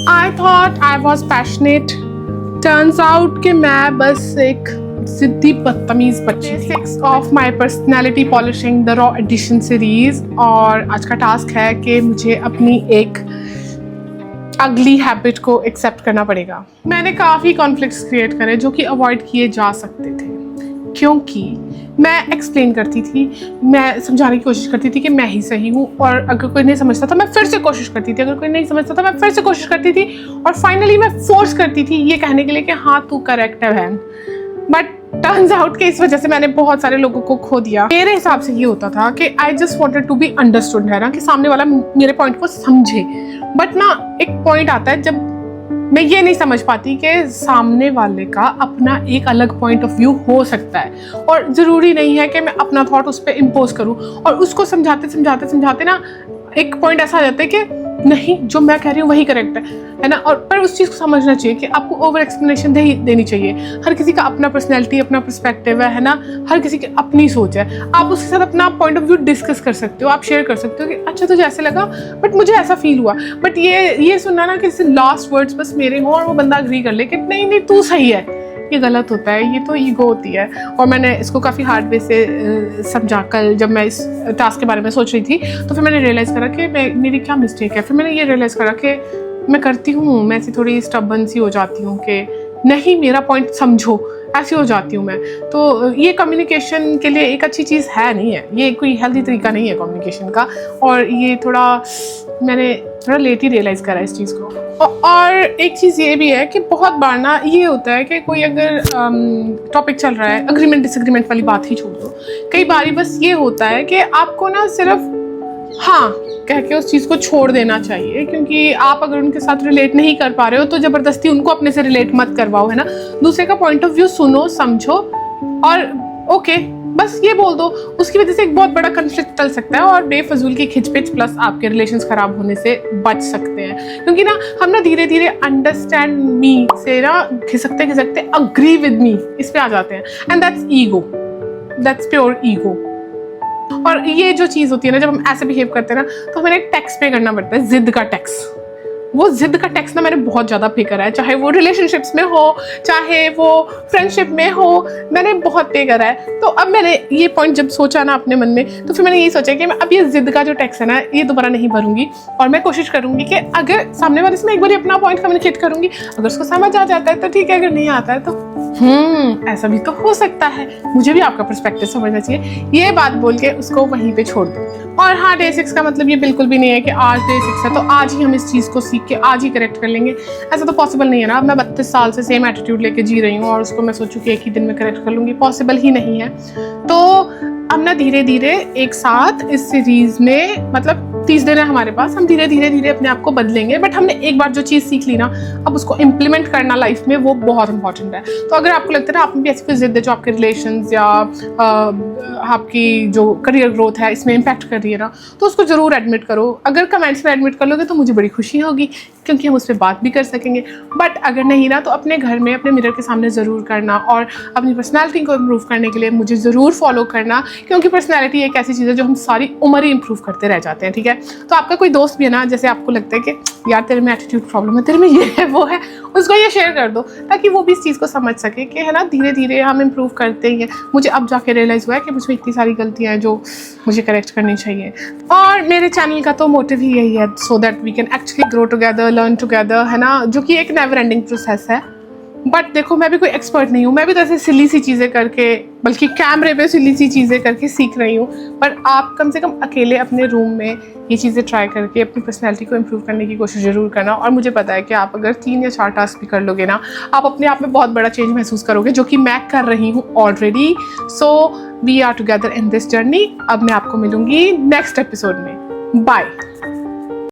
I thought I was passionate. Turns out कि मैं बस एक जिद्दी बदतमीज बच्ची थी। Basics of my personality polishing the raw edition series, और आज का टास्क है कि मुझे अपनी एक अगली हैबिट को एक्सेप्ट करना पड़ेगा। मैंने काफ़ी कॉन्फ्लिक्ट्स क्रिएट करे जो कि अवॉइड किए जा सकते थे, क्योंकि मैं एक्सप्लेन करती थी, मैं समझाने की कोशिश करती थी कि मैं ही सही हूँ, और अगर कोई नहीं समझता था मैं फिर से कोशिश करती थी, अगर कोई नहीं समझता था मैं फिर से कोशिश करती थी, और फाइनली मैं फोर्स करती थी ये कहने के लिए कि हाँ तू करेक्ट है बहन। बट टर्न्स आउट कि इस वजह से मैंने बहुत सारे लोगों को खो दिया। मेरे हिसाब से ये होता था कि I just wanted to be understood, है ना, कि सामने वाला मेरे पॉइंट को समझे। बट ना एक पॉइंट आता है जब मैं ये नहीं समझ पाती कि सामने वाले का अपना एक अलग पॉइंट ऑफ व्यू हो सकता है, और ज़रूरी नहीं है कि मैं अपना थॉट उस पर इम्पोज करूँ। और उसको समझाते समझाते समझाते ना एक पॉइंट ऐसा आ जाता है कि नहीं, जो मैं कह रही हूँ वही करेक्ट है ना। और पर उस चीज़ को समझना चाहिए कि आपको ओवर एक्सप्लेनेशन देनी चाहिए। हर किसी का अपना पर्सनैलिटी, अपना पर्सपेक्टिव है ना, हर किसी की अपनी सोच है। आप उसके साथ अपना पॉइंट ऑफ व्यू डिस्कस कर सकते हो, आप शेयर कर सकते हो कि अच्छा तुझे ऐसे लगा बट मुझे ऐसा फील हुआ। बट ये सुनना ना कि लास्ट वर्ड्स बस मेरे हों और वो बंदा एग्री कर ले कि नहीं नहीं तू सही है, ये गलत होता है। ये तो ईगो होती है। और मैंने इसको काफ़ी हार्ड वे से समझा। कल जब मैं इस टास्क के बारे में सोच रही थी तो फिर मैंने रियलाइज़ करा कि मेरी क्या मिस्टेक है। फिर मैंने ये रियलाइज़ करा कि मैं करती हूँ, मैं ऐसी थोड़ी स्टबर्न सी हो जाती हूँ कि नहीं मेरा पॉइंट समझो, ऐसी हो जाती हूँ मैं। तो ये कम्युनिकेशन के लिए एक अच्छी चीज़ है नहीं है, ये कोई हेल्दी तरीका नहीं है कम्युनिकेशन का। और ये मैंने थोड़ा लेट ही रियलाइज़ करा इस चीज़ को। और एक चीज़ ये भी है कि बहुत बार ना ये होता है कि कोई अगर टॉपिक चल रहा है, अग्रीमेंट डिसएग्रीमेंट वाली बात ही छोड़ दो, कई बारी बस ये होता है कि आपको ना सिर्फ हाँ कह के उस चीज़ को छोड़ देना चाहिए, क्योंकि आप अगर उनके साथ रिलेट नहीं कर पा रहे हो तो ज़बरदस्ती उनको अपने से रिलेट मत करवाओ, है ना। दूसरे का पॉइंट ऑफ व्यू सुनो, समझो, और ओके बस ये बोल दो। उसकी वजह से एक बहुत बड़ा कन्फ्लिक्ट टल सकता है और बेफजूल की खिचपिच प्लस आपके रिलेशंस खराब होने से बच सकते हैं। क्योंकि ना हम ना धीरे धीरे अंडरस्टैंड मी से ना खिसकते खिसकते अग्री विद मी इस पे आ जाते हैं, and that's ego, that's pure ego. और ये जो चीज़ होती है ना, जब हम ऐसे बिहेव करते हैं ना तो हमें एक टैक्स पे करना पड़ता है, जिद का टैक्स। वो जिद का टैक्स ना मैंने बहुत ज़्यादा पे करा है, चाहे वो रिलेशनशिप्स में हो चाहे वो फ्रेंडशिप में हो, मैंने बहुत पे करा है। तो अब मैंने ये पॉइंट जब सोचा ना अपने मन में, तो फिर मैंने यही सोचा कि मैं अब ये जिद का जो टैक्स है ना ये दोबारा नहीं भरूंगी, और मैं कोशिश करूंगी कि अगर सामने वाले से मैं एक बार अपना पॉइंट कम्युनिकेट करूंगी, अगर उसको समझ आ जाता है तो ठीक है, अगर नहीं आता है तो ऐसा भी तो हो सकता है, मुझे भी आपका पर्सपेक्टिव समझना चाहिए, ये बात बोल के उसको वहीं पे छोड़ दो। और हाँ, डे 6 का मतलब ये बिल्कुल भी नहीं है कि आज डे 6 है तो आज ही हम इस चीज़ को सीख के आज ही करेक्ट कर लेंगे, ऐसा तो पॉसिबल नहीं है ना। मैं 32 साल से सेम एटीट्यूड लेके जी रही हूँ और उसको मैं सोचूं कि एक ही दिन में करेक्ट कर लूँगी, पॉसिबल ही नहीं है। तो हम ना धीरे धीरे एक साथ इस सीरीज में, मतलब 30 दिन है हमारे पास, हम धीरे धीरे अपने आप को बदलेंगे। बट हमने एक बार जो चीज़ सीख ली ना, अब उसको इम्प्लीमेंट करना लाइफ में वो बहुत इंपॉर्टेंट है। तो अगर आपको लगता है ना आप में भी ऐसी कोई जिद है जो आपके रिलेशंस या आपकी जो करियर ग्रोथ है इसमें इम्पैक्ट कर रही है ना, तो उसको ज़रूर एडमिट करो। अगर कमेंट्स में एडमिट कर लोगे तो मुझे बड़ी खुशी होगी, क्योंकि हम उस पर बात भी कर सकेंगे। बट अगर नहीं ना तो अपने घर में अपने मिरर के सामने ज़रूर करना, और अपनी पर्सनैलिटी को इम्प्रूव करने के लिए मुझे ज़रूर फॉलो करना, क्योंकि पर्सनैलिटी एक ऐसी चीज़ है जो हम सारी उम्र ही इम्प्रूव करते रह जाते हैं, ठीक है। तो आपका कोई दोस्त भी है ना, जैसे आपको लगता है कि यार तेरे में एटीट्यूड प्रॉब्लम है, तेरे में ये है वो है, उसको ये शेयर कर दो ताकि वो भी इस चीज़ को समझ सके कि है ना धीरे धीरे हम इम्प्रूव करते ही हैं। मुझे अब जाके रियलाइज़ हुआ है कि मुझमें इतनी सारी गलतियाँ हैं जो मुझे करेक्ट करनी चाहिए। और मेरे चैनल का तो मोटिव ही यही है, so that we can actually grow together, learn together, है ना, जो कि एक नेवर एंडिंग प्रोसेस है। बट देखो, मैं भी कोई एक्सपर्ट नहीं हूँ, मैं भी तो ऐसे सिली सी चीज़ें करके, बल्कि कैमरे पे सिली सी चीज़ें करके सीख रही हूँ। पर आप कम से कम अकेले अपने रूम में ये चीज़ें ट्राई करके अपनी पर्सनैलिटी को इम्प्रूव करने की कोशिश ज़रूर करना। और मुझे पता है कि आप अगर 3 या 4 टास्क भी कर लोगे ना, आप अपने आप में बहुत बड़ा चेंज महसूस करोगे, जो कि मैं कर रही हूँ already. So we are together in this journey. अब मैं आपको मिलूंगी नेक्स्ट एपिसोड में। बाय।